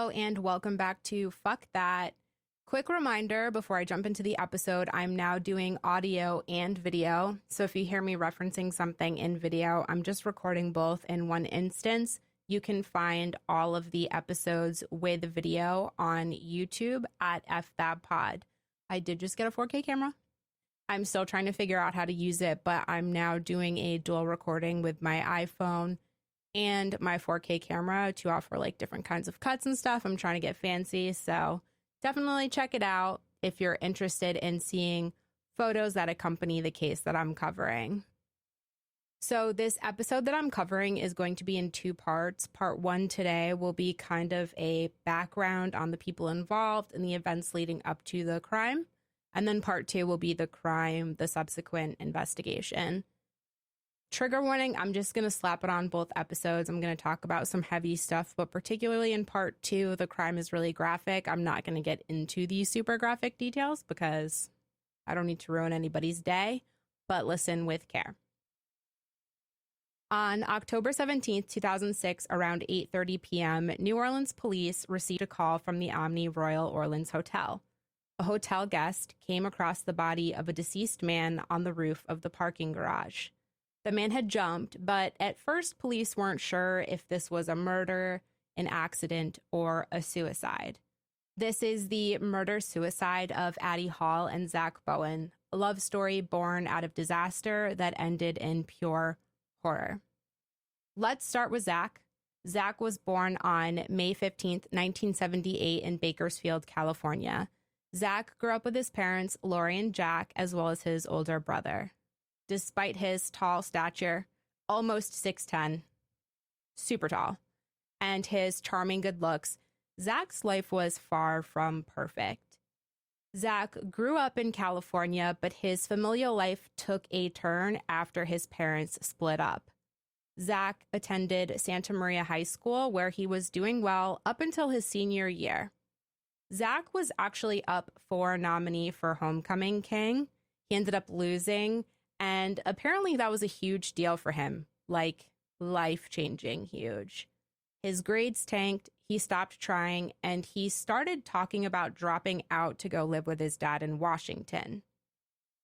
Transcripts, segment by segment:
Hello and welcome back to Fuck That. Quick reminder before I jump into the episode, I'm now doing audio and video. So if you hear me referencing something in video, I'm just recording both in one instance. You can find all of the episodes with video on YouTube at FThatPod. I did just get a 4K camera. I'm still trying to figure out how to use it, but I'm now doing a dual recording with my iPhone and my 4K camera to offer like different kinds of cuts and stuff. I'm trying to get fancy, so definitely check it out if you're interested in seeing photos that accompany the case that I'm covering. So this episode that I'm covering is going to be in two parts. Part one today will be kind of a background on the people involved and the events leading up to the crime. And then part two will be the crime, the subsequent investigation. Trigger warning, I'm just going to slap it on both episodes. I'm going to talk about some heavy stuff, but particularly in part two, the crime is really graphic. I'm not going to get into these super graphic details because I don't need to ruin anybody's day, but listen with care. On October 17th, 2006, around 8:30 p.m., New Orleans police received a call from the Omni Royal Orleans Hotel. A hotel guest came across the body of a deceased man on the roof of the parking garage. The man had jumped, but at first police weren't sure if this was a murder, an accident, or a suicide. This is the murder-suicide of Addie Hall and Zack Bowen, a love story born out of disaster that ended in pure horror. Let's start with Zack. Zack was born on May 15th, 1978 in Bakersfield, California. Zack grew up with his parents, Lori and Jack, as well as his older brother. Despite his tall stature, almost 6'10", super tall, and his charming good looks, Zack's life was far from perfect. Zack grew up in California, but his familial life took a turn after his parents split up. Zack attended Santa Maria High School, where he was doing well up until his senior year. Zack was actually up for a nominee for Homecoming King. He ended up losing, and apparently that was a huge deal for him, like life-changing huge. His grades tanked, he stopped trying, and he started talking about dropping out to go live with his dad in Washington.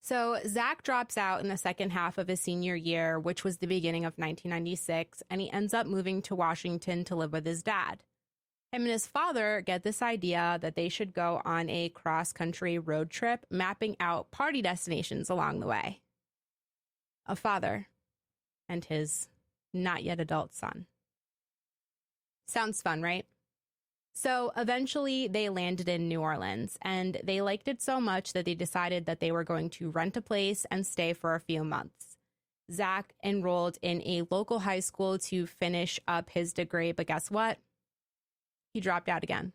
So Zack drops out in the second half of his senior year, which was the beginning of 1996, and he ends up moving to Washington to live with his dad. Him and his father get this idea that they should go on a cross-country road trip, mapping out party destinations along the way. A father and his not-yet-adult son. Sounds fun, right? So eventually they landed in New Orleans, and they liked it so much that they decided that they were going to rent a place and stay for a few months. Zack enrolled in a local high school to finish up his degree, but guess what? He dropped out again.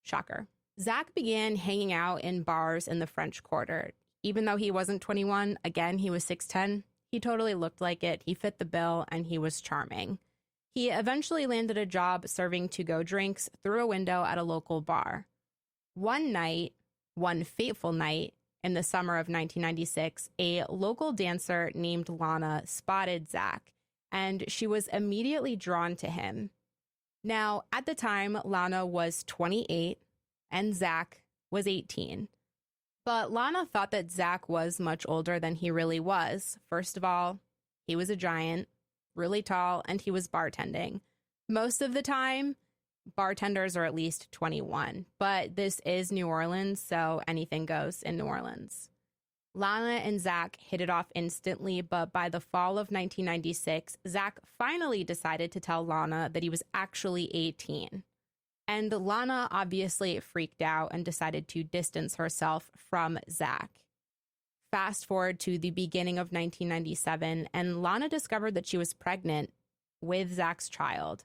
Shocker. Zack began hanging out in bars in the French Quarter. Even though he wasn't 21, again, he was 6'10", he totally looked like it, he fit the bill, and he was charming. He eventually landed a job serving to-go drinks through a window at a local bar. One night, one fateful night, in the summer of 1996, a local dancer named Lana spotted Zack, and she was immediately drawn to him. Now, at the time, Lana was 28 and Zack was 18. But Lana thought that Zack was much older than he really was. First of all, he was a giant, really tall, and he was bartending. Most of the time, bartenders are at least 21, but this is New Orleans, so anything goes in New Orleans. Lana and Zack hit it off instantly, but by the fall of 1996, Zack finally decided to tell Lana that he was actually 18. And Lana obviously freaked out and decided to distance herself from Zack. Fast forward to the beginning of 1997, and Lana discovered that she was pregnant with Zack's child.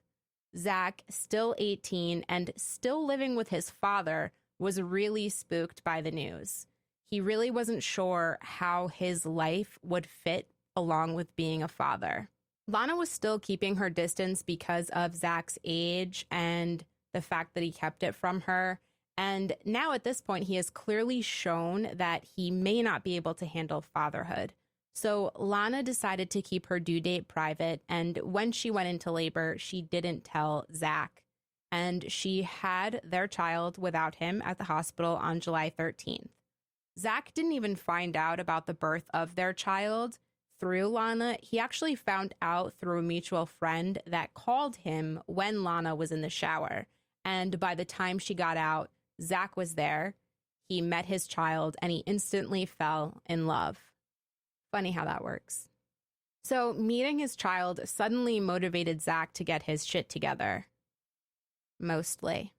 Zack, still 18 and still living with his father, was really spooked by the news. He really wasn't sure how his life would fit along with being a father. Lana was still keeping her distance because of Zack's age and the fact that he kept it from her. And now at this point, he has clearly shown that he may not be able to handle fatherhood. So Lana decided to keep her due date private, and when she went into labor, she didn't tell Zack. and she had their child without him at the hospital on July 13th. Zack didn't even find out about the birth of their child through Lana. He actually found out through a mutual friend that called him when Lana was in the shower. And by the time she got out, Zack was there. He met his child and he instantly fell in love. Funny how that works. So meeting his child suddenly motivated Zack to get his shit together. Mostly.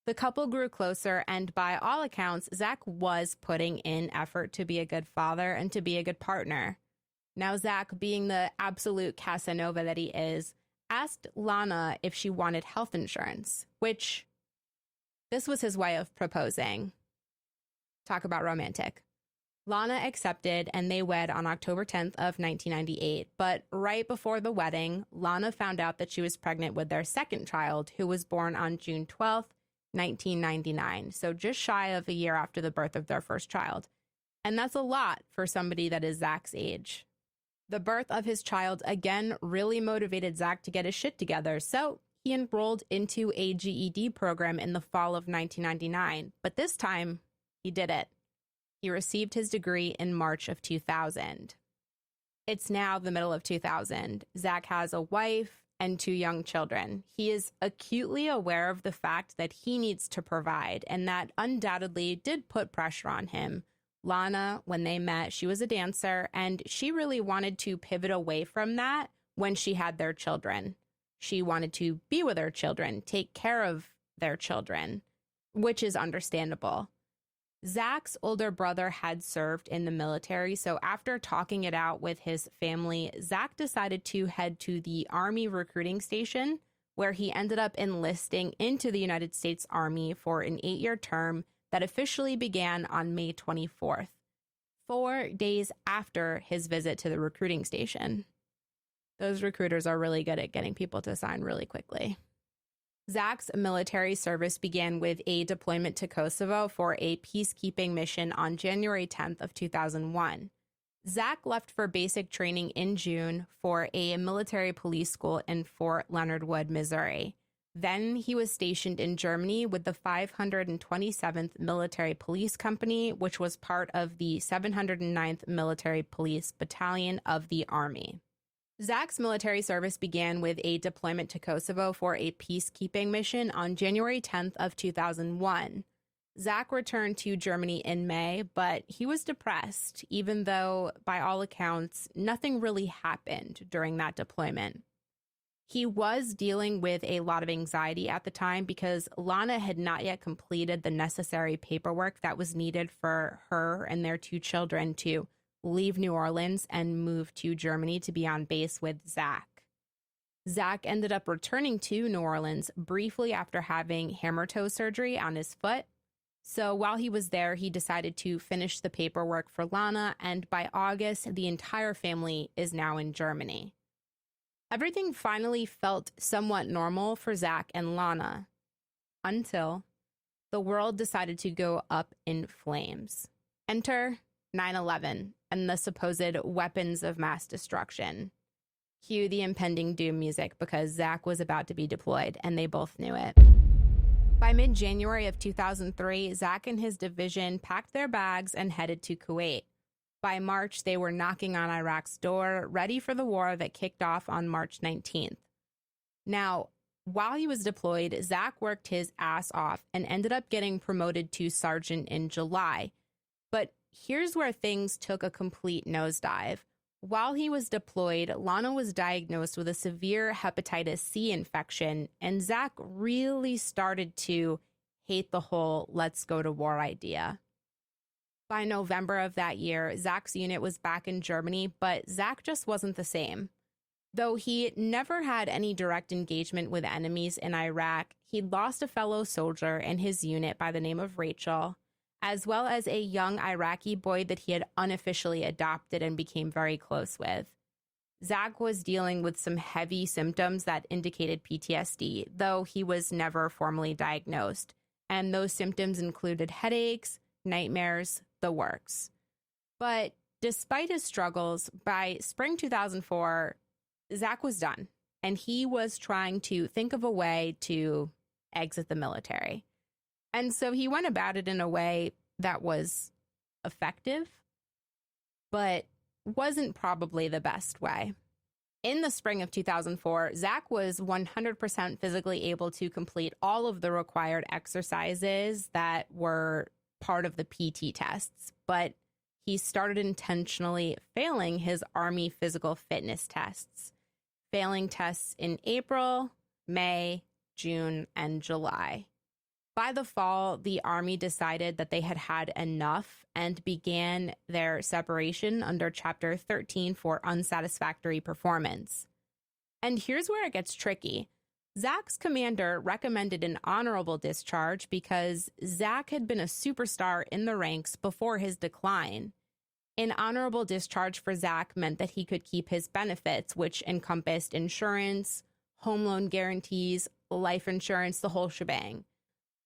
The couple grew closer, and by all accounts, Zack was putting in effort to be a good father and to be a good partner. Now, Zack, being the absolute Casanova that he is, asked Lana if she wanted health insurance, which this was his way of proposing. Talk about romantic. Lana accepted, and they wed on October 10th of 1998. But right before the wedding, Lana found out that she was pregnant with their second child, who was born on June 12th, 1999. So just shy of a year after the birth of their first child. And that's a lot for somebody that is Zack's age. The birth of his child again really motivated Zack to get his shit together. So he enrolled into a GED program in the fall of 1999. But this time, he did it. He received his degree in March of 2000. It's now the middle of 2000. Zack has a wife and 2 young children. He is acutely aware of the fact that he needs to provide, and that undoubtedly did put pressure on him. Lana, when they met, she was a dancer, and she really wanted to pivot away from that when she had their children. She wanted to be with her children, take care of their children, which is understandable. Zack's older brother had served in the military, so after talking it out with his family, Zack decided to head to the Army recruiting station, where he ended up enlisting into the United States Army for an 8-year term that officially began on May 24th, 4 days after his visit to the recruiting station. Those recruiters are really good at getting people to sign really quickly. Zack's military service began with a deployment to Kosovo for a peacekeeping mission on January 10th of 2001. Zack left for basic training in June for a military police school in Fort Leonard Wood, Missouri. Then he was stationed in Germany with the 527th Military Police Company, which was part of the 709th Military Police Battalion of the Army. Zack's military service began with a deployment to Kosovo for a peacekeeping mission on January 10th of 2001. Zack returned to Germany in May, but he was depressed, even though, by all accounts, nothing really happened during that deployment. He was dealing with a lot of anxiety at the time because Lana had not yet completed the necessary paperwork that was needed for her and their 2 children to leave New Orleans and move to Germany to be on base with Zack. Zack ended up returning to New Orleans briefly after having hammer toe surgery on his foot. So while he was there, he decided to finish the paperwork for Lana, and by August, the entire family is now in Germany. Everything finally felt somewhat normal for Zack and Lana, until the world decided to go up in flames. Enter 9/11 and the supposed weapons of mass destruction. Cue the impending doom music because Zack was about to be deployed, and they both knew it. By mid-January of 2003, Zack and his division packed their bags and headed to Kuwait. By March, they were knocking on Iraq's door, ready for the war that kicked off on March 19th. Now, while he was deployed, Zack worked his ass off and ended up getting promoted to sergeant in July. But here's where things took a complete nosedive. While he was deployed, Lana was diagnosed with a severe hepatitis C infection, and Zack really started to hate the whole let's go to war idea. By November of that year, Zack's unit was back in Germany, but Zack just wasn't the same. Though he never had any direct engagement with enemies in Iraq, he'd lost a fellow soldier in his unit by the name of Rachel, as well as a young Iraqi boy that he had unofficially adopted and became very close with. Zack was dealing with some heavy symptoms that indicated PTSD, though he was never formally diagnosed. And those symptoms included headaches, nightmares, the works. But despite his struggles, by spring 2004, Zack was done. and he was trying to think of a way to exit the military. And so he went about it in a way that was effective, but wasn't probably the best way. In the spring of 2004, Zack was 100% physically able to complete all of the required exercises that were part of the PT tests, but he started intentionally failing his Army physical fitness tests, failing tests in April, May, June, and July. By the fall, the Army decided that they had had enough and began their separation under Chapter 13 for unsatisfactory performance. And here's where it gets tricky. Zack's commander recommended an honorable discharge because Zack had been a superstar in the ranks before his decline. An honorable discharge for Zack meant that he could keep his benefits, which encompassed insurance, home loan guarantees, life insurance, the whole shebang.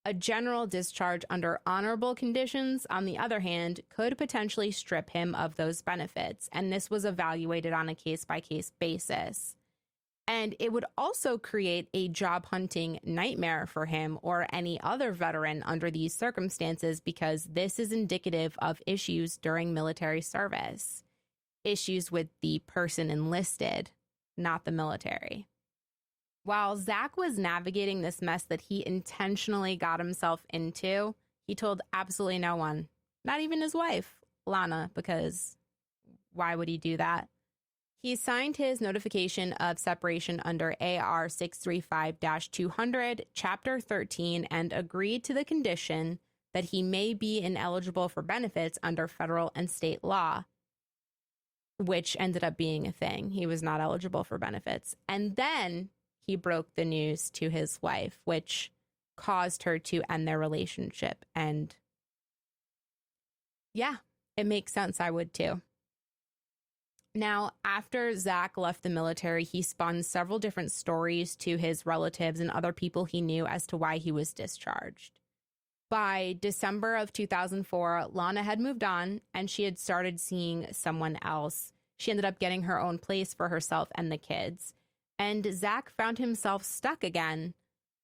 A general discharge under honorable conditions, on the other hand, could potentially strip him of those benefits, and this was evaluated on a case-by-case basis. And it would also create a job hunting nightmare for him or any other veteran under these circumstances, because this is indicative of issues during military service. Issues with the person enlisted, not the military. While Zack was navigating this mess that he intentionally got himself into, he told absolutely no one, not even his wife, Lana, because why would he do that? He signed his notification of separation under AR 635-200, Chapter 13, and agreed to the condition that he may be ineligible for benefits under federal and state law, which ended up being a thing. He was not eligible for benefits. And then he broke the news to his wife, which caused her to end their relationship. And yeah, it makes sense. I would too. Now, after Zack left the military, he spun several different stories to his relatives and other people he knew as to why he was discharged. By December of 2004, Lana had moved on and she had started seeing someone else. She ended up getting her own place for herself and the kids. And Zack found himself stuck again,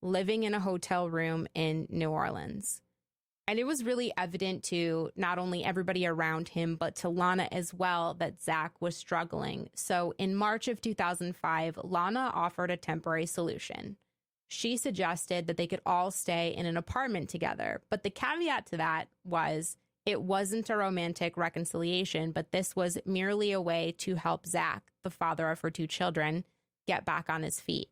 living in a hotel room in New Orleans. And it was really evident to not only everybody around him, but to Lana as well, that Zack was struggling. So in March of 2005, Lana offered a temporary solution. She suggested that they could all stay in an apartment together. But the caveat to that was it wasn't a romantic reconciliation, but this was merely a way to help Zack, the father of her two children, get back on his feet.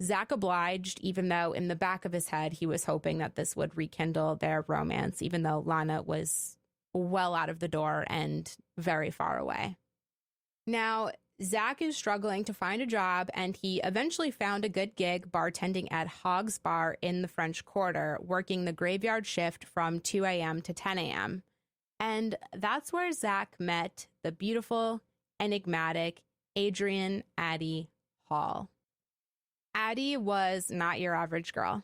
Zack obliged, even though in the back of his head, he was hoping that this would rekindle their romance, even though Lana was well out of the door and very far away. Now, Zack is struggling to find a job, and he eventually found a good gig bartending at Hogg's Bar in the French Quarter, working the graveyard shift from 2 a.m. to 10 a.m. And that's where Zack met the beautiful, enigmatic Adrienne Addie Hall. Addie was not your average girl.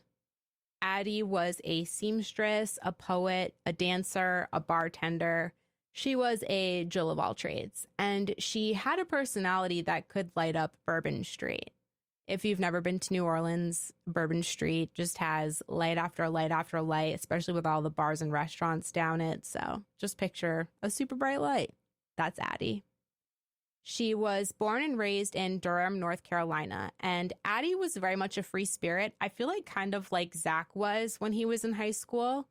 Addie was a seamstress, a poet, a dancer, a bartender. She was a Jill of all trades, and she had a personality that could light up Bourbon Street. If you've never been to New Orleans, Bourbon Street just has light after light after light, especially with all the bars and restaurants down it. So just picture a super bright light. That's Addie. She was born and raised in Durham, North Carolina, and Addie was very much a free spirit. I feel like kind of like Zack was when he was in high school.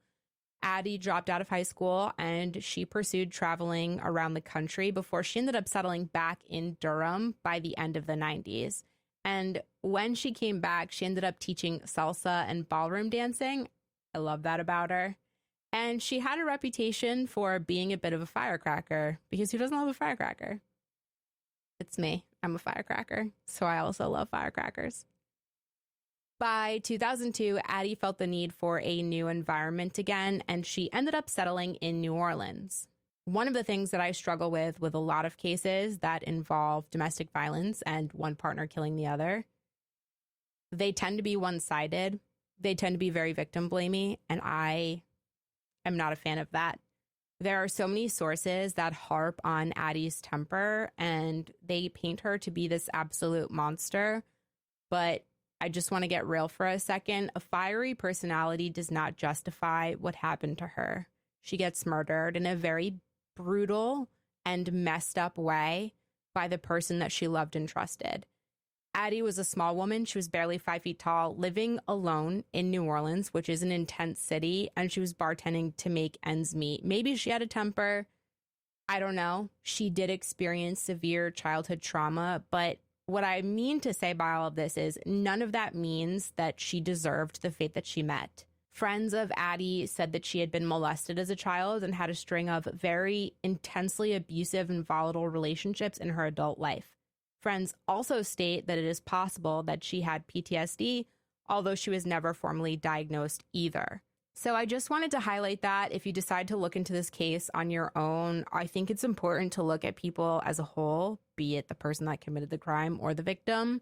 Addie dropped out of high school and she pursued traveling around the country before she ended up settling back in Durham by the end of the 90s. And when she came back, she ended up teaching salsa and ballroom dancing. I love that about her. And she had a reputation for being a bit of a firecracker, because who doesn't love a firecracker? It's me. I'm a firecracker, so I also love firecrackers. By 2002, Addie felt the need for a new environment again, and she ended up settling in New Orleans. One of the things that I struggle with a lot of cases that involve domestic violence and one partner killing the other, they tend to be one-sided. They tend to be very victim-blamey, and I am not a fan of that. There are so many sources that harp on Addie's temper, and they paint her to be this absolute monster. But I just want to get real for a second. A fiery personality does not justify what happened to her. She gets murdered in a very brutal and messed up way by the person that she loved and trusted. Addie was a small woman. She was barely 5 feet tall, living alone in New Orleans, which is an intense city, and she was bartending to make ends meet. Maybe she had a temper. I don't know. She did experience severe childhood trauma, but what I mean to say by all of this is none of that means that she deserved the fate that she met. Friends of Addie said that she had been molested as a child and had a string of very intensely abusive and volatile relationships in her adult life. Friends also state that it is possible that she had PTSD, although she was never formally diagnosed either. So I just wanted to highlight that if you decide to look into this case on your own, I think it's important to look at people as a whole, be it the person that committed the crime or the victim.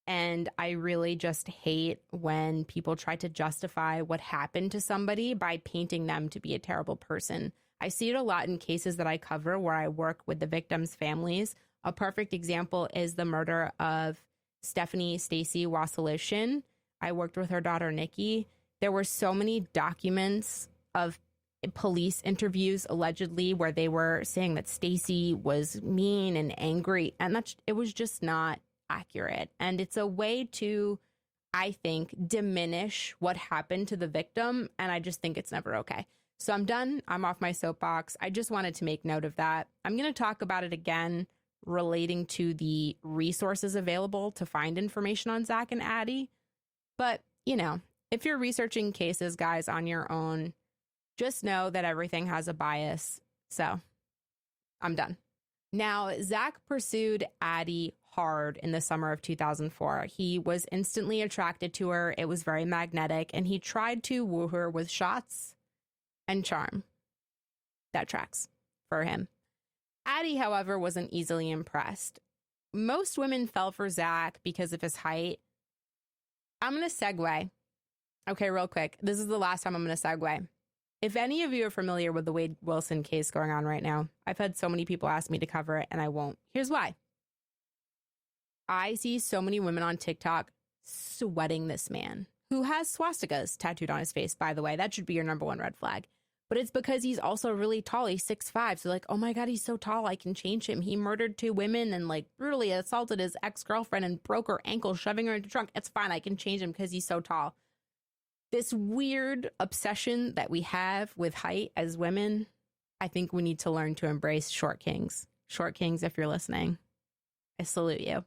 And I really just hate when people try to justify what happened to somebody by painting them to be a terrible person. I see it a lot in cases that I cover where I work with the victims' families. A perfect example is the murder of Stephanie Stacy Wassilishin. I worked with her daughter, Nikki. There were so many documents of police interviews, allegedly, where they were saying that Stacy was mean and angry, and it was just not accurate. And it's a way to, I think, diminish what happened to the victim, and I just think it's never okay. So I'm done. I'm off my soapbox. I just wanted to make note of that. I'm going to talk about it again relating to the resources available to find information on Zack and Addie. But, you know, if you're researching cases, guys, on your own, just know that everything has a bias. So I'm done. Now, Zack pursued Addie hard in the summer of 2004. He was instantly attracted to her. It was very magnetic, and he tried to woo her with shots and charm. That tracks for him. Addie, however, wasn't easily impressed. Most women fell for Zack because of his height. I'm going to segue. Okay, real quick. This is the last time I'm going to segue. If any of you are familiar with the Wade Wilson case going on right now, I've had so many people ask me to cover it, and I won't. Here's why. I see so many women on TikTok sweating this man, who has swastikas tattooed on his face, by the way. That should be your number one red flag. But it's because he's also really tall. He's 6'5". So like, oh my God, he's so tall. I can change him. He murdered 2 women and like brutally assaulted his ex-girlfriend and broke her ankle, shoving her into the trunk. It's fine. I can change him because he's so tall. This weird obsession that we have with height as women, I think we need to learn to embrace short kings. Short kings, if you're listening, I salute you.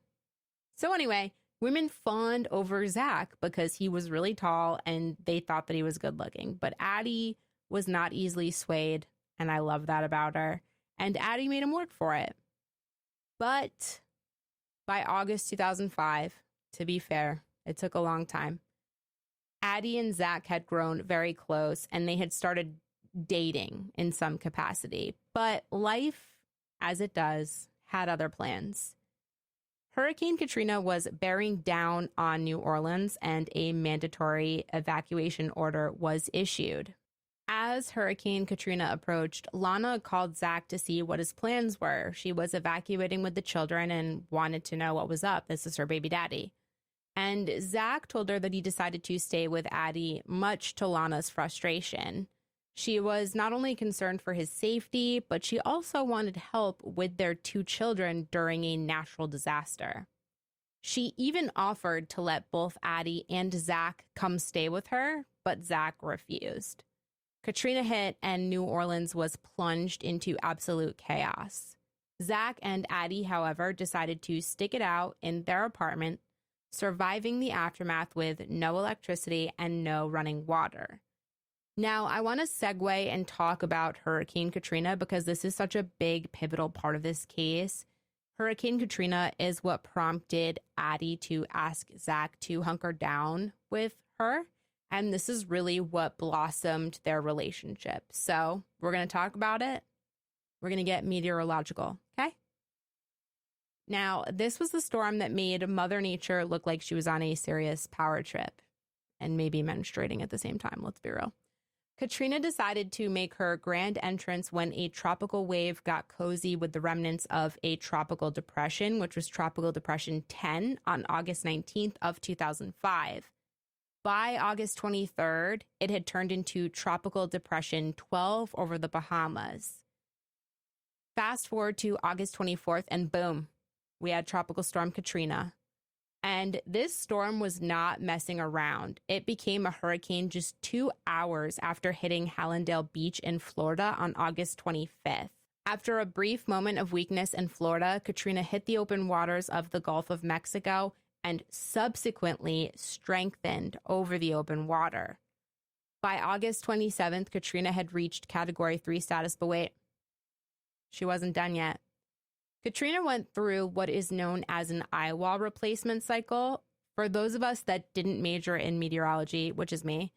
So anyway, women fawned over Zack because he was really tall and they thought that he was good looking. But Addie was not easily swayed, and I love that about her. And Addie made him work for it. But by August 2005, to be fair, it took a long time, Addie and Zack had grown very close, and they had started dating in some capacity. But life, as it does, had other plans. Hurricane Katrina was bearing down on New Orleans, and a mandatory evacuation order was issued. As Hurricane Katrina approached, Lana called Zack to see what his plans were. She was evacuating with the children and wanted to know what was up. This is her baby daddy. And Zack told her that he decided to stay with Addie, much to Lana's frustration. She was not only concerned for his safety, but she also wanted help with their 2 children during a natural disaster. She even offered to let both Addie and Zack come stay with her, but Zack refused. Katrina hit, and New Orleans was plunged into absolute chaos. Zack and Addie, however, decided to stick it out in their apartment, surviving the aftermath with no electricity and no running water. Now, I want to segue and talk about Hurricane Katrina because this is such a big, pivotal part of this case. Hurricane Katrina is what prompted Addie to ask Zack to hunker down with her. And this is really what blossomed their relationship. So we're going to talk about it. We're going to get meteorological, okay? Now, this was the storm that made Mother Nature look like she was on a serious power trip and maybe menstruating at the same time. Let's be real. Katrina decided to make her grand entrance when a tropical wave got cozy with the remnants of a tropical depression, which was Tropical Depression 10 on August 19th of 2005. By August 23rd, it had turned into Tropical Depression 12 over the Bahamas. Fast forward to August 24th, and boom, we had Tropical Storm Katrina. And this storm was not messing around. It became a hurricane just 2 hours after hitting Hallandale Beach in Florida on August 25th. After a brief moment of weakness in Florida, Katrina hit the open waters of the Gulf of Mexico and subsequently strengthened over the open water. By August 27th, Katrina had reached Category 3 status, but wait, she wasn't done yet. Katrina went through what is known as an eye wall replacement cycle. For those of us that didn't major in meteorology, which is me,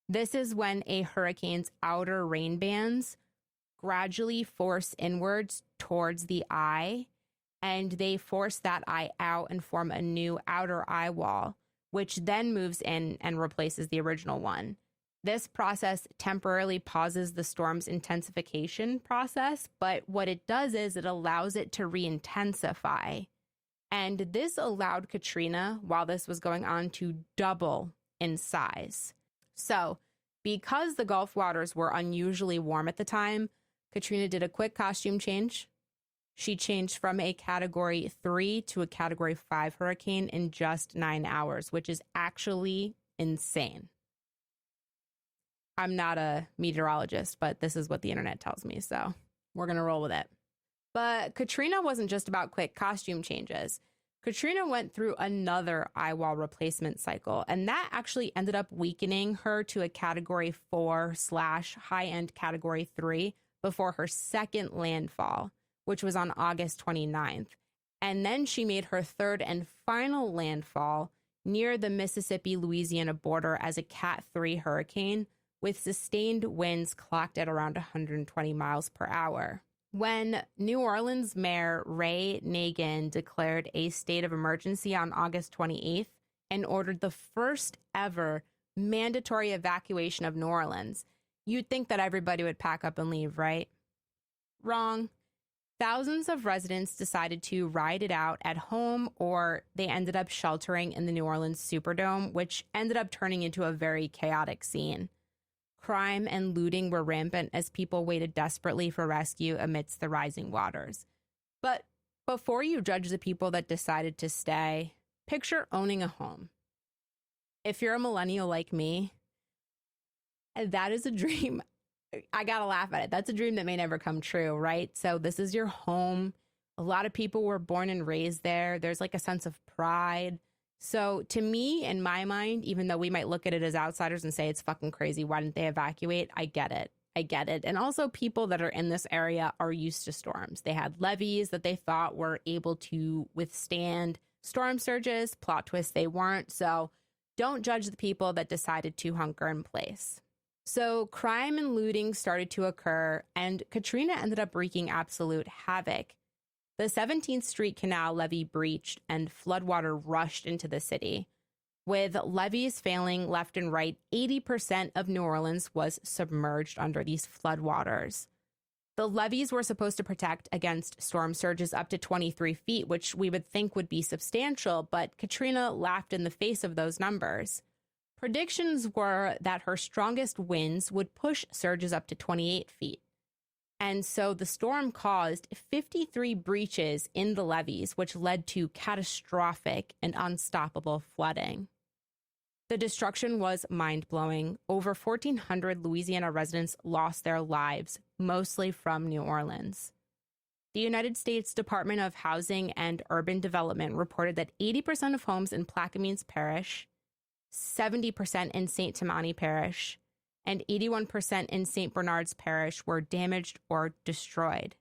this is when a hurricane's outer rain bands gradually force inwards towards the eye, and they force that eye out and form a new outer eye wall, which then moves in and replaces the original one. This process temporarily pauses the storm's intensification process, but what it does is it allows it to re-intensify. And this allowed Katrina, while this was going on, to double in size. So, because the Gulf waters were unusually warm at the time, Katrina did a quick costume change. She changed from a Category 3 to a Category 5 hurricane in just 9 hours, which is actually insane. I'm not a meteorologist, but this is what the internet tells me, so we're going to roll with it. But Katrina wasn't just about quick costume changes. Katrina went through another eye wall replacement cycle, and that actually ended up weakening her to a Category 4/high-end Category 3 before her second landfall, which was on August 29th. And then she made her third and final landfall near the Mississippi-Louisiana border as a Cat 3 hurricane, with sustained winds clocked at around 120 miles per hour. When New Orleans Mayor Ray Nagin declared a state of emergency on August 28th and ordered the first ever mandatory evacuation of New Orleans, you'd think that everybody would pack up and leave, right? Wrong. Thousands of residents decided to ride it out at home, or they ended up sheltering in the New Orleans Superdome, which ended up turning into a very chaotic scene. Crime and looting were rampant as people waited desperately for rescue amidst the rising waters. But before you judge the people that decided to stay, picture owning a home. If you're a millennial like me, that is a dream. I gotta laugh at it. That's a dream that may never come true, right? So this is your home. A lot of people were born and raised there. There's like a sense of pride. So to me, in my mind, even though we might look at it as outsiders and say it's fucking crazy, why didn't they evacuate? I get it. I get it. And also people that are in this area are used to storms. They had levees that they thought were able to withstand storm surges. Plot twist, they weren't. So don't judge the people that decided to hunker in place. So crime and looting started to occur, and Katrina ended up wreaking absolute havoc. The 17th Street Canal levee breached and floodwater rushed into the city. With levees failing left and right, 80% of New Orleans was submerged under these floodwaters. The levees were supposed to protect against storm surges up to 23 feet, which we would think would be substantial, but Katrina laughed in the face of those numbers. Predictions were that her strongest winds would push surges up to 28 feet. And so the storm caused 53 breaches in the levees, which led to catastrophic and unstoppable flooding. The destruction was mind-blowing. Over 1,400 Louisiana residents lost their lives, mostly from New Orleans. The United States Department of Housing and Urban Development reported that 80% of homes in Plaquemines Parish, 70% in St. Tammany Parish, and 81% in St. Bernard's Parish were damaged or destroyed.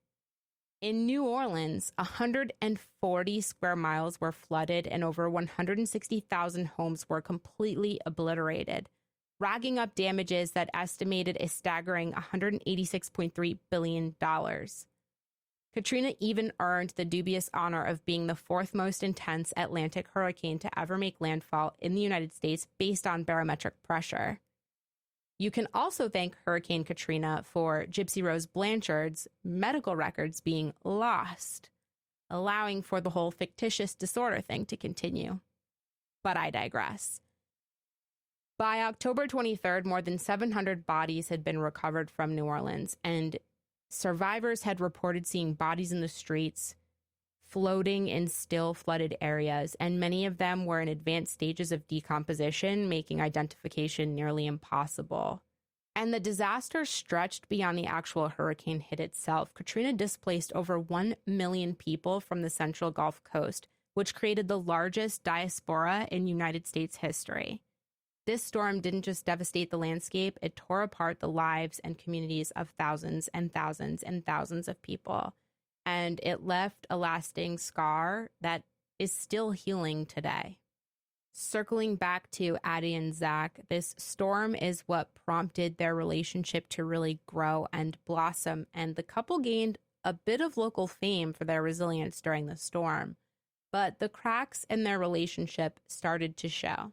In New Orleans, 140 square miles were flooded and over 160,000 homes were completely obliterated, racking up damages that estimated a staggering $186.3 billion. Katrina even earned the dubious honor of being the fourth most intense Atlantic hurricane to ever make landfall in the United States based on barometric pressure. You can also thank Hurricane Katrina for Gypsy Rose Blanchard's medical records being lost, allowing for the whole fictitious disorder thing to continue. But I digress. By October 23rd, more than 700 bodies had been recovered from New Orleans, and survivors had reported seeing bodies in the streets, floating in still flooded areas, and many of them were in advanced stages of decomposition, making identification nearly impossible. And the disaster stretched beyond the actual hurricane hit itself. Katrina displaced over 1 million people from the central Gulf Coast, which created the largest diaspora in United States history. This storm didn't just devastate the landscape, it tore apart the lives and communities of thousands and thousands and thousands of people. And it left a lasting scar that is still healing today. Circling back to Addie and Zack, this storm is what prompted their relationship to really grow and blossom, and the couple gained a bit of local fame for their resilience during the storm. But the cracks in their relationship started to show.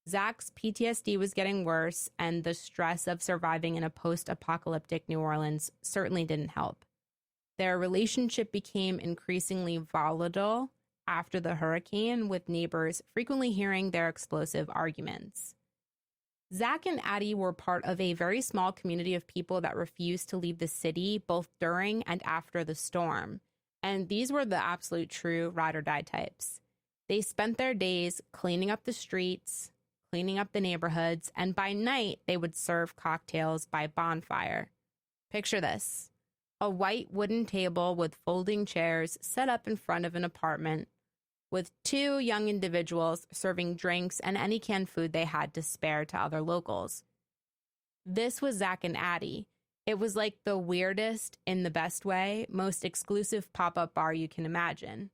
Zack's PTSD was getting worse, and the stress of surviving in a post-apocalyptic New Orleans certainly didn't help. Their relationship became increasingly volatile after the hurricane, with neighbors frequently hearing their explosive arguments. Zack and Addie were part of a very small community of people that refused to leave the city both during and after the storm, and these were the absolute true ride-or-die types. They spent their days cleaning up the streets, cleaning up the neighborhoods, and by night, they would serve cocktails by bonfire. Picture this: a white wooden table with folding chairs set up in front of an apartment, with two young individuals serving drinks and any canned food they had to spare to other locals. This was Zack and Addie. It was like the weirdest, in the best way, most exclusive pop-up bar you can imagine.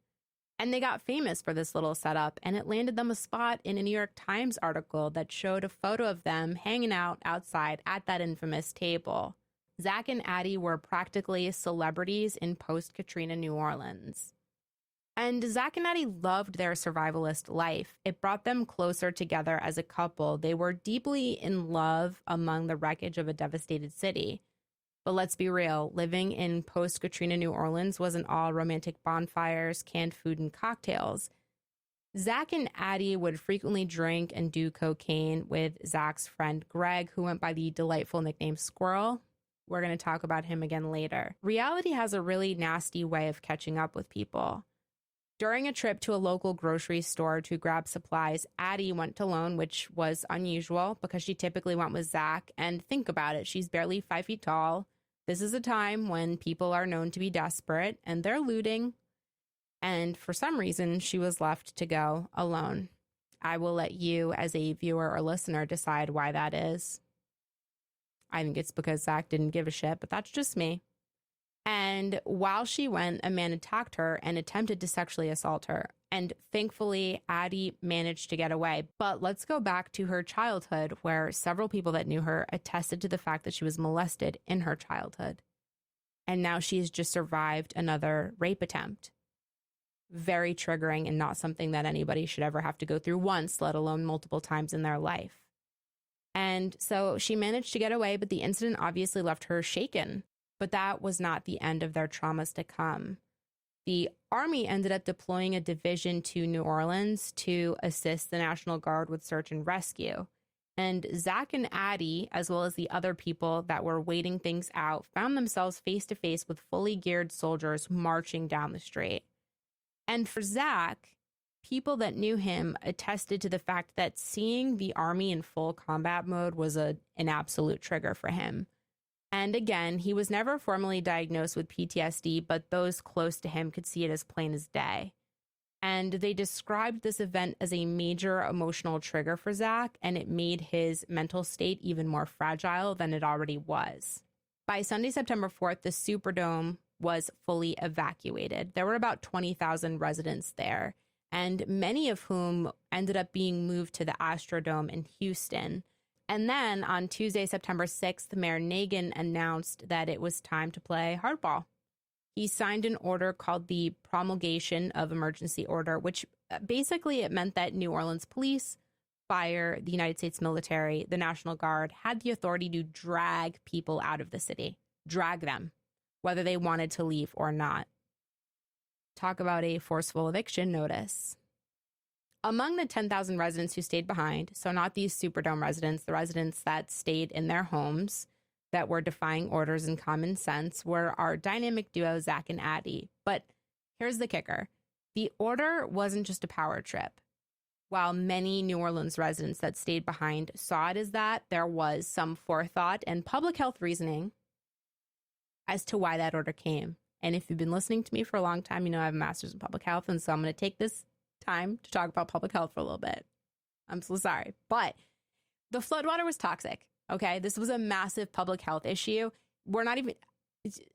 And they got famous for this little setup, and it landed them a spot in a New York Times article that showed a photo of them hanging out outside at that infamous table. Zack and Addie were practically celebrities in post-Katrina New Orleans. And Zack and Addie loved their survivalist life. It brought them closer together as a couple. They were deeply in love among the wreckage of a devastated city. But let's be real, living in post-Katrina New Orleans wasn't all romantic bonfires, canned food, and cocktails. Zack and Addie would frequently drink and do cocaine with Zack's friend Greg, who went by the delightful nickname Squirrel. We're going to talk about him again later. Reality has a really nasty way of catching up with people. During a trip to a local grocery store to grab supplies, Addie went alone, which was unusual because she typically went with Zack. And think about it, she's barely 5 feet tall. This is a time when people are known to be desperate and they're looting. And for some reason, she was left to go alone. I will let you, as a viewer or listener, decide why that is. I think it's because Zack didn't give a shit, but that's just me. And while she went, a man attacked her and attempted to sexually assault her. And thankfully, Addie managed to get away. But let's go back to her childhood, where several people that knew her attested to the fact that she was molested in her childhood. And now she's just survived another rape attempt. Very triggering and not something that anybody should ever have to go through once, let alone multiple times in their life. And so she managed to get away, but the incident obviously left her shaken. But that was not the end of their traumas to come. The Army ended up deploying a division to New Orleans to assist the National Guard with search and rescue. And Zack and Addie, as well as the other people that were waiting things out, found themselves face to face with fully geared soldiers marching down the street. And for Zack, people that knew him attested to the fact that seeing the Army in full combat mode was an absolute trigger for him. And again, he was never formally diagnosed with PTSD, but those close to him could see it as plain as day. And they described this event as a major emotional trigger for Zack, and it made his mental state even more fragile than it already was. By Sunday, September 4th, the Superdome was fully evacuated. There were about 20,000 residents there, and many of whom ended up being moved to the Astrodome in Houston. And then on Tuesday, September 6th, Mayor Nagin announced that it was time to play hardball. He signed an order called the Promulgation of Emergency Order, which basically it meant that New Orleans police, fire, the United States military, the National Guard had the authority to drag people out of the city, drag them, whether they wanted to leave or not. Talk about a forceful eviction notice. Among the 10,000 residents who stayed behind, so not these Superdome residents, the residents that stayed in their homes that were defying orders and common sense, were our dynamic duo, Zack and Addie. But here's the kicker. The order wasn't just a power trip. While many New Orleans residents that stayed behind saw it as that, there was some forethought and public health reasoning as to why that order came. And if you've been listening to me for a long time, you know I have a master's in public health, and so I'm going to take this time to talk about public health for a little bit. I'm so sorry. But the floodwater was toxic, okay? This was a massive public health issue. We're not even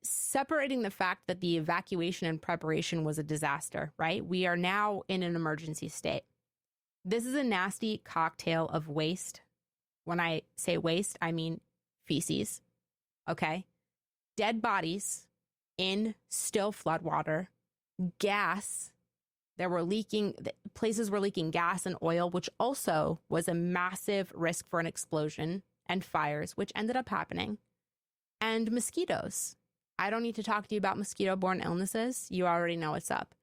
separating the fact that the evacuation and preparation was a disaster, right? We are now in an emergency state. This is a nasty cocktail of waste. When I say waste, I mean feces, okay? Dead bodies in still floodwater, gas. There were places were leaking gas and oil, which also was a massive risk for an explosion and fires, which ended up happening. And mosquitoes. I don't need to talk to you about mosquito-borne illnesses. You already know what's up.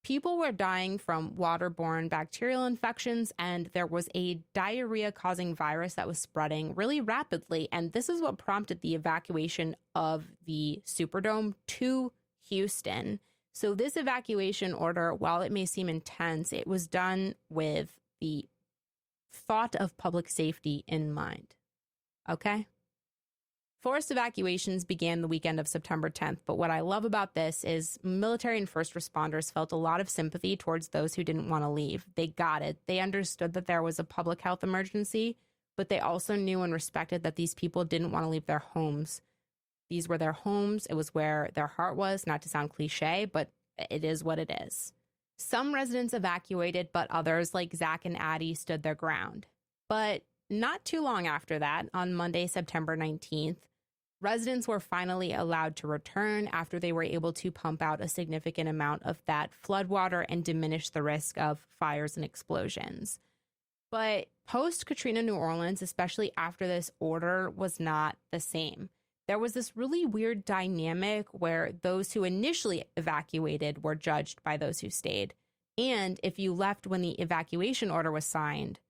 People were dying from waterborne bacterial infections, and there was a diarrhea-causing virus that was spreading really rapidly. And this is what prompted the evacuation of the Superdome to Houston. So this evacuation order, while it may seem intense, it was done with the thought of public safety in mind. Okay? Forced evacuations began the weekend of September 10th, but what I love about this is military and first responders felt a lot of sympathy towards those who didn't want to leave. They got it. They understood that there was a public health emergency, but they also knew and respected that these people didn't want to leave their homes. These were their homes. It was where their heart was, not to sound cliche, but it is what it is. Some residents evacuated, but others, like Zack and Addie, stood their ground. But not too long after that, on Monday, September 19th, residents were finally allowed to return after they were able to pump out a significant amount of that floodwater and diminish the risk of fires and explosions. But post-Katrina New Orleans, especially after this order, was not the same. There was this really weird dynamic where those who initially evacuated were judged by those who stayed. And if you left when the evacuation order was signed,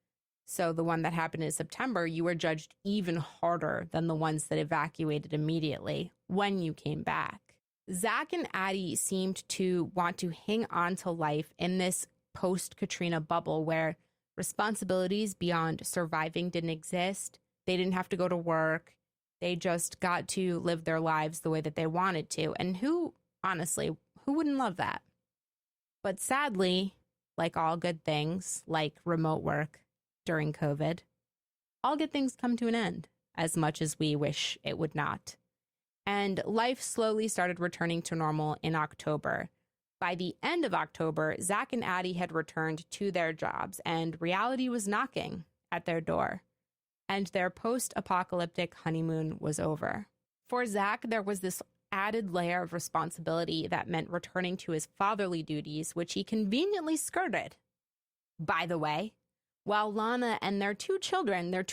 so the one that happened in September, you were judged even harder than the ones that evacuated immediately when you came back. Zack and Addie seemed to want to hang on to life in this post-Katrina bubble where responsibilities beyond surviving didn't exist. They didn't have to go to work. They just got to live their lives the way that they wanted to. And honestly, who wouldn't love that? But sadly, like all good things, like remote work, during COVID, all good things come to an end, as much as we wish it would not. And life slowly started returning to normal in October. By the end of October, Zack and Addie had returned to their jobs, and reality was knocking at their door. And their post-apocalyptic honeymoon was over. For Zack, there was this added layer of responsibility that meant returning to his fatherly duties, which he conveniently skirted. By the way, while Lana and their two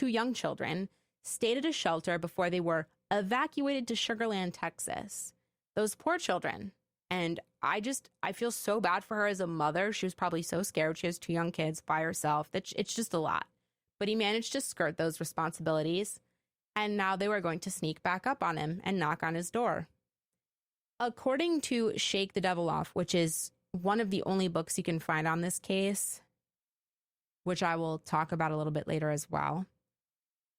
young children, stayed at a shelter before they were evacuated to Sugar Land, Texas. Those poor children. And I feel so bad for her as a mother. She was probably so scared. She has two young kids by herself. It's just a lot. But he managed to skirt those responsibilities. And now they were going to sneak back up on him and knock on his door. According to Shake the Devil Off, which is one of the only books you can find on this case, which I will talk about a little bit later as well.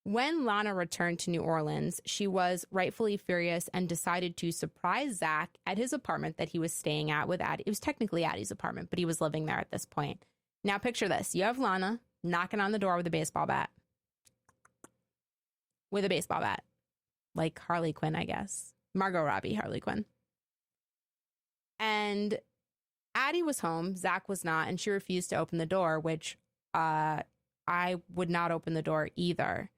When Lana returned to New Orleans, she was rightfully furious and decided to surprise Zack at his apartment that he was staying at with Addie. It was technically Addie's apartment, but he was living there at this point. Now picture this. You have Lana knocking on the door with a baseball bat. With a baseball bat. Like Harley Quinn, I guess. Margot Robbie, Harley Quinn. And Addie was home, Zack was not, and she refused to open the door, which I would not open the door either.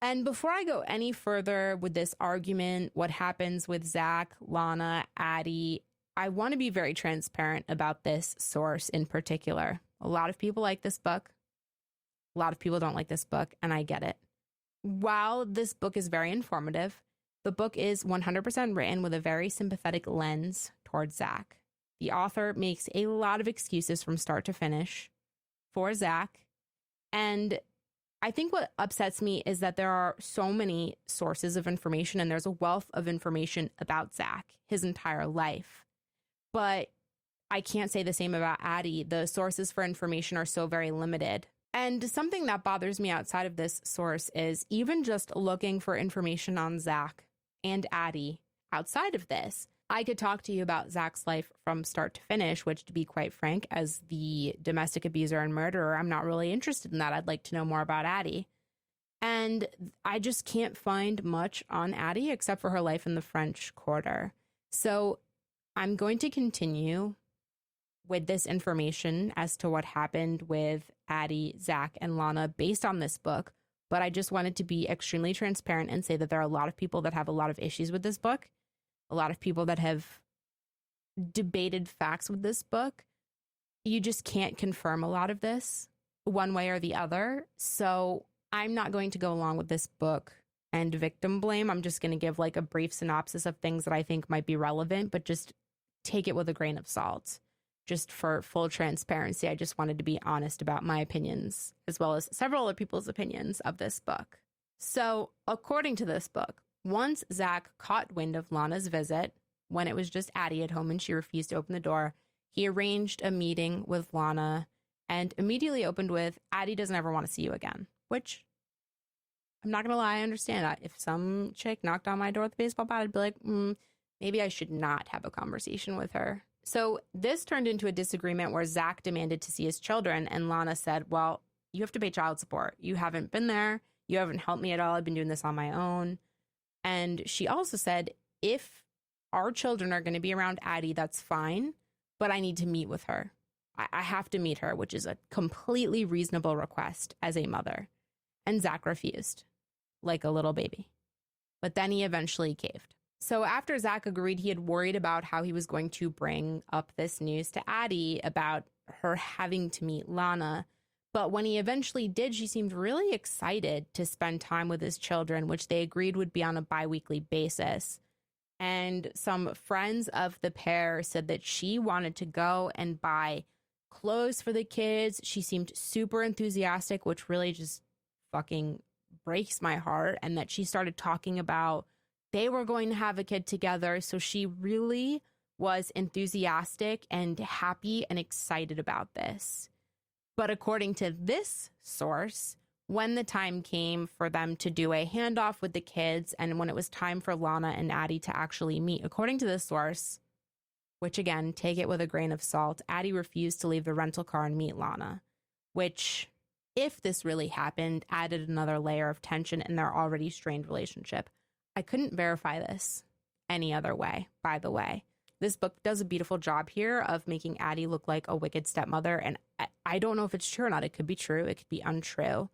And before I go any further with this argument, what happens with Zack, Lana, Addie, I want to be very transparent about this source in particular. A lot of people like this book. A lot of people don't like this book, and I get it. While this book is very informative, the book is 100% written with a very sympathetic lens towards Zack. The author makes a lot of excuses from start to finish for Zack. And I think what upsets me is that there are so many sources of information, and there's a wealth of information about Zack, his entire life. But I can't say the same about Addie. The sources for information are so very limited. And something that bothers me outside of this source is even just looking for information on Zack and Addie outside of this. I could talk to you about Zack's life from start to finish, which, to be quite frank, as the domestic abuser and murderer, I'm not really interested in that. I'd like to know more about Addie. And I just can't find much on Addie except for her life in the French Quarter. So I'm going to continue with this information as to what happened with Addie, Zack, and Lana based on this book. But I just wanted to be extremely transparent and say that there are a lot of people that have a lot of issues with this book. A lot of people that have debated facts with this book. You just can't confirm a lot of this one way or the other. So I'm not going to go along with this book and victim blame. I'm just going to give like a brief synopsis of things that I think might be relevant, but just take it with a grain of salt. Just for full transparency, I just wanted to be honest about my opinions, as well as several other people's opinions of this book. So according to this book, once Zack caught wind of Lana's visit, when it was just Addie at home and she refused to open the door, he arranged a meeting with Lana and immediately opened with, Addie doesn't ever want to see you again, which I'm not going to lie, I understand that. If some chick knocked on my door with a baseball bat, I'd be like, maybe I should not have a conversation with her. So this turned into a disagreement where Zack demanded to see his children, and Lana said, well, you have to pay child support. You haven't been there. You haven't helped me at all. I've been doing this on my own. And she also said, if our children are going to be around Addie, that's fine, but I need to meet with her. I have to meet her, which is a completely reasonable request as a mother. And Zack refused, like a little baby. But then he eventually caved. So after Zack agreed, he had worried about how he was going to bring up this news to Addie about her having to meet Lana. But when he eventually did, she seemed really excited to spend time with his children, which they agreed would be on a bi-weekly basis. And some friends of the pair said that she wanted to go and buy clothes for the kids. She seemed super enthusiastic, which really just fucking breaks my heart. And that she started talking about they were going to have a kid together. So she really was enthusiastic and happy and excited about this. But according to this source, when the time came for them to do a handoff with the kids and when it was time for Lana and Addie to actually meet, according to this source, which again, take it with a grain of salt, Addie refused to leave the rental car and meet Lana, which, if this really happened, added another layer of tension in their already strained relationship. I couldn't verify this any other way, by the way. This book does a beautiful job here of making Addie look like a wicked stepmother, and I don't know if it's true or not. It could be true. It could be untrue.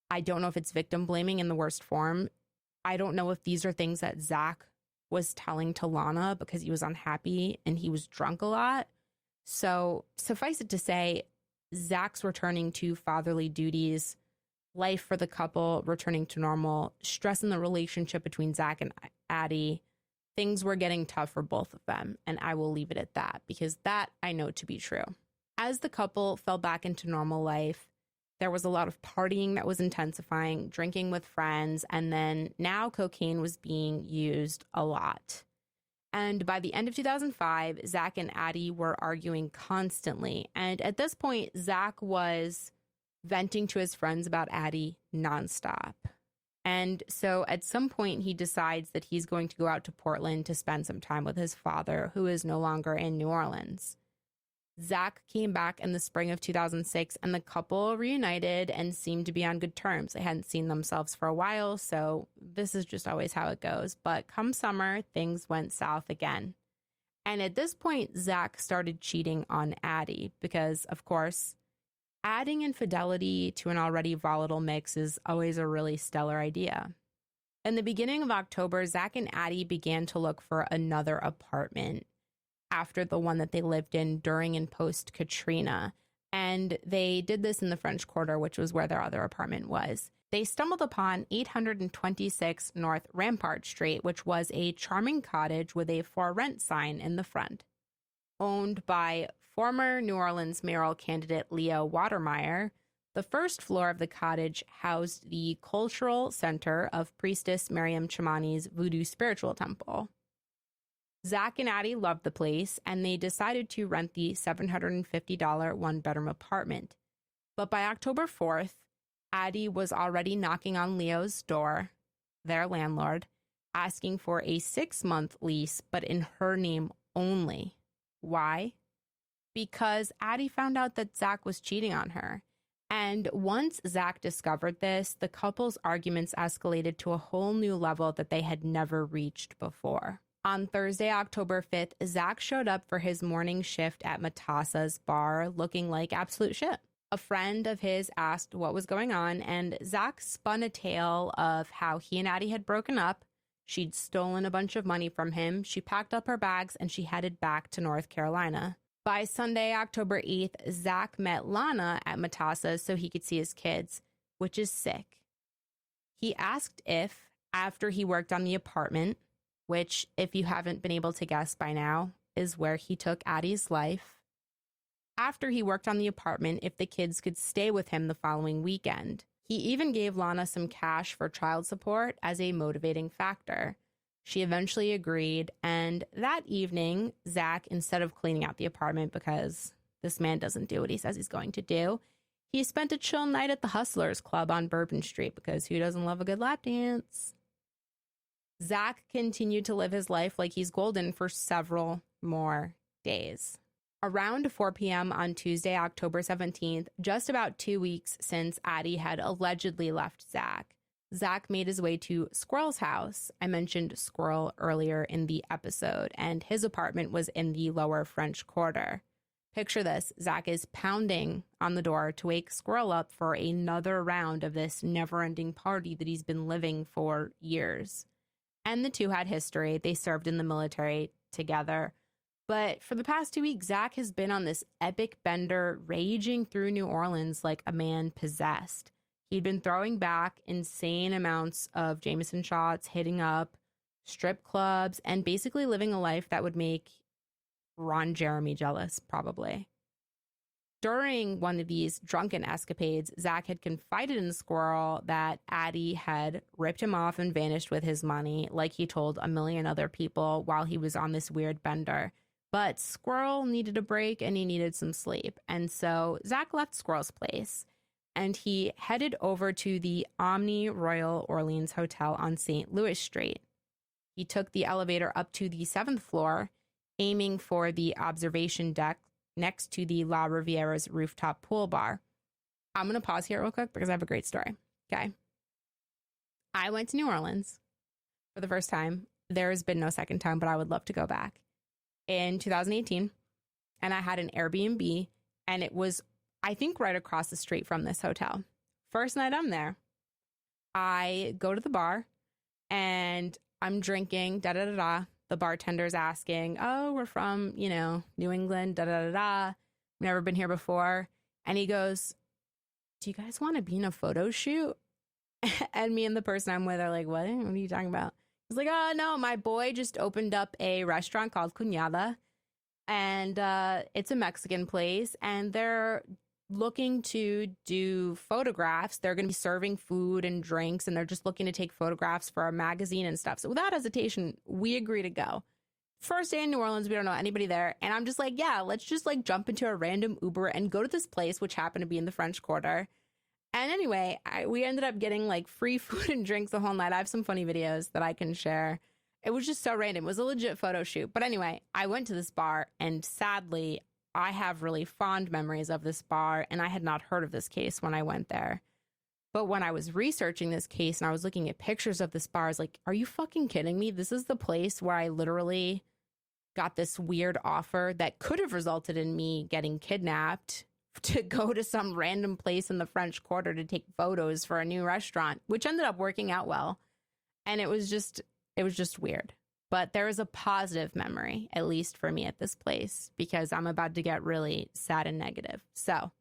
I don't know if it's victim blaming in the worst form. I don't know if these are things that Zack was telling to Lana because he was unhappy and he was drunk a lot. So suffice it to say, Zack's returning to fatherly duties, life for the couple returning to normal, stress in the relationship between Zack and Addie. Things were getting tough for both of them, and I will leave it at that because that I know to be true. As the couple fell back into normal life, there was a lot of partying that was intensifying, drinking with friends, and then now cocaine was being used a lot. And by the end of 2005, Zack and Addie were arguing constantly. And at this point, Zack was venting to his friends about Addie nonstop. And so at some point, he decides that he's going to go out to Portland to spend some time with his father, who is no longer in New Orleans. Zack came back in the spring of 2006, and the couple reunited and seemed to be on good terms. They hadn't seen themselves for a while, so this is just always how it goes. But come summer, things went south again. And at this point, Zack started cheating on Addie because, of course, adding infidelity to an already volatile mix is always a really stellar idea. In the beginning of October, Zack and Addie began to look for another apartment after the one that they lived in during and post Katrina. And they did this in the French Quarter, which was where their other apartment was. They stumbled upon 826 North Rampart Street, which was a charming cottage with a for rent sign in the front. Owned by former New Orleans mayoral candidate Leo Watermeyer, the first floor of the cottage housed the cultural center of Priestess Miriam Chamani's voodoo spiritual temple. Zack and Addie loved the place, and they decided to rent the $750 one-bedroom apartment. But by October 4th, Addie was already knocking on Leo's door, their landlord, asking for a 6-month lease, but in her name only. Why? Because Addie found out that Zack was cheating on her. And once Zack discovered this, the couple's arguments escalated to a whole new level that they had never reached before. On Thursday, October 5th, Zack showed up for his morning shift at Matassa's bar looking like absolute shit. A friend of his asked what was going on, and Zack spun a tale of how he and Addie had broken up. She'd stolen a bunch of money from him. She packed up her bags and she headed back to North Carolina. By Sunday, October 8th, Zack met Lana at Matassa's so he could see his kids, which is sick. He asked if, after he worked on the apartment, which, if you haven't been able to guess by now, is where he took Addie's life, after he worked on the apartment, if the kids could stay with him the following weekend. He even gave Lana some cash for child support as a motivating factor. She eventually agreed, and that evening, Zack, instead of cleaning out the apartment because this man doesn't do what he says he's going to do, he spent a chill night at the Hustlers Club on Bourbon Street because who doesn't love a good lap dance? Zack continued to live his life like he's golden for several more days. Around 4 p.m. on Tuesday, October 17th, just about 2 weeks since Addie had allegedly left Zack, Zack made his way to Squirrel's house. I mentioned Squirrel earlier in the episode, and his apartment was in the lower French Quarter. Picture this, Zack is pounding on the door to wake Squirrel up for another round of this never-ending party that he's been living for years. And the two had history. They served in the military together. But for the past 2 weeks, Zack has been on this epic bender, raging through New Orleans like a man possessed. He'd been throwing back insane amounts of Jameson shots, hitting up strip clubs, and basically living a life that would make Ron Jeremy jealous, probably. During one of these drunken escapades, Zack had confided in Squirrel that Addie had ripped him off and vanished with his money, like he told a million other people while he was on this weird bender. But Squirrel needed a break and he needed some sleep. And so Zack left Squirrel's place and he headed over to the Omni Royal Orleans Hotel on St. Louis Street. He took the elevator up to the 7th floor, aiming for the observation deck next to the La Riviera's rooftop pool bar. I'm going to pause here real quick because I have a great story. Okay. I went to New Orleans for the first time. There has been no second time, but I would love to go back. In 2018, and I had an Airbnb, and it was, I think, right across the street from this hotel. First night I'm there, I go to the bar, and I'm drinking, da-da-da-da. The bartender's asking, oh, we're from, New England, da-da-da-da. Never been here before. And he goes, do you guys want to be in a photo shoot? And me and the person I'm with are like, what? What are you talking about? He's like, oh, no, my boy just opened up a restaurant called Cuñada, and it's a Mexican place, and they're looking to do photographs. They're going to be serving food and drinks, and they're just looking to take photographs for a magazine and stuff. So without hesitation, we agree to go. First day in New Orleans, we don't know anybody there, and I'm just like, yeah, let's just jump into a random Uber and go to this place, which happened to be in the French Quarter. And anyway, we ended up getting free food and drinks the whole night. I have some funny videos that I can share. It was just so random. It was a legit photo shoot. But anyway, I went to this bar, and sadly, I have really fond memories of this bar, and I had not heard of this case when I went there. But when I was researching this case and I was looking at pictures of this bar, I was like, are you fucking kidding me? This is the place where I literally got this weird offer that could have resulted in me getting kidnapped to go to some random place in the French Quarter to take photos for a new restaurant, which ended up working out well. And it was just weird. But there is a positive memory, at least for me, at this place, because I'm about to get really sad and negative. So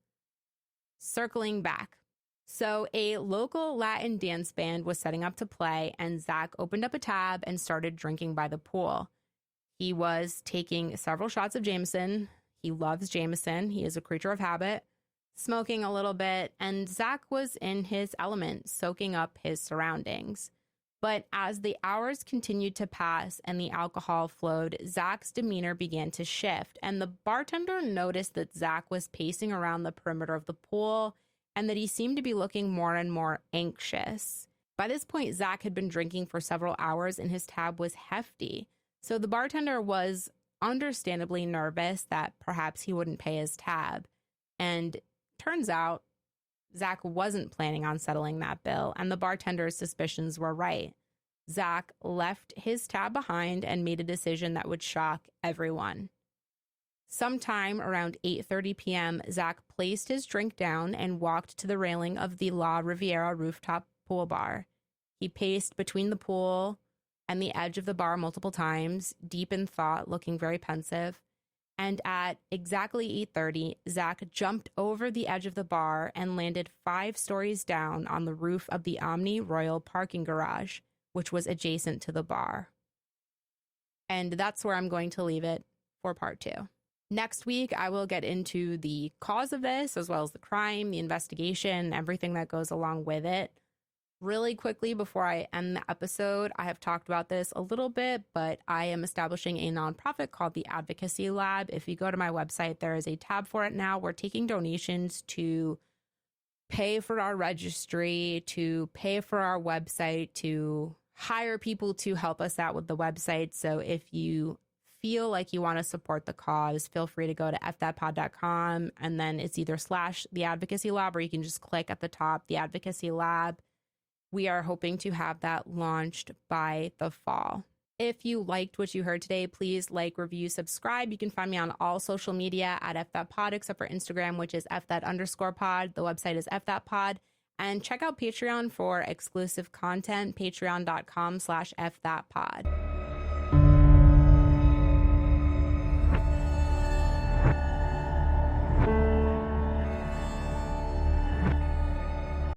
Circling back. So a local Latin dance band was setting up to play, and Zack opened up a tab and started drinking by the pool. He was taking several shots of Jameson. He loves Jameson. He is a creature of habit. Smoking a little bit, and Zack was in his element, soaking up his surroundings. But as the hours continued to pass and the alcohol flowed, Zack's demeanor began to shift, and the bartender noticed that Zack was pacing around the perimeter of the pool and that he seemed to be looking more and more anxious. By this point, Zack had been drinking for several hours and his tab was hefty, so the bartender was understandably nervous that perhaps he wouldn't pay his tab. And turns out, Zack wasn't planning on settling that bill, and the bartender's suspicions were right. Zack left his tab behind and made a decision that would shock everyone. Sometime around 8:30 p.m., Zack placed his drink down and walked to the railing of the La Riviera rooftop pool bar. He paced between the pool and the edge of the bar multiple times, deep in thought, looking very pensive. And at exactly 8:30, Zack jumped over the edge of the bar and landed 5 stories down on the roof of the Omni Royal parking garage, which was adjacent to the bar. And that's where I'm going to leave it for part 2. Next week, I will get into the cause of this, as well as the crime, the investigation, everything that goes along with it. Really quickly, before I end the episode, I have talked about this a little bit, but I am establishing a nonprofit called the Advocacy Lab. If you go to my website, there is a tab for it now. We're taking donations to pay for our registry, to pay for our website, to hire people to help us out with the website. So if you feel like you want to support the cause, feel free to go to fthatpod.com, and then it's either / the Advocacy Lab, or you can just click at the top, the Advocacy Lab. We are hoping to have that launched by the fall. If you liked what you heard today, please like, review, subscribe. You can find me on all social media at fthatpod, except for Instagram, which is fthat_pod. The website is fthatpod. And check out Patreon for exclusive content, patreon.com/fthatpod.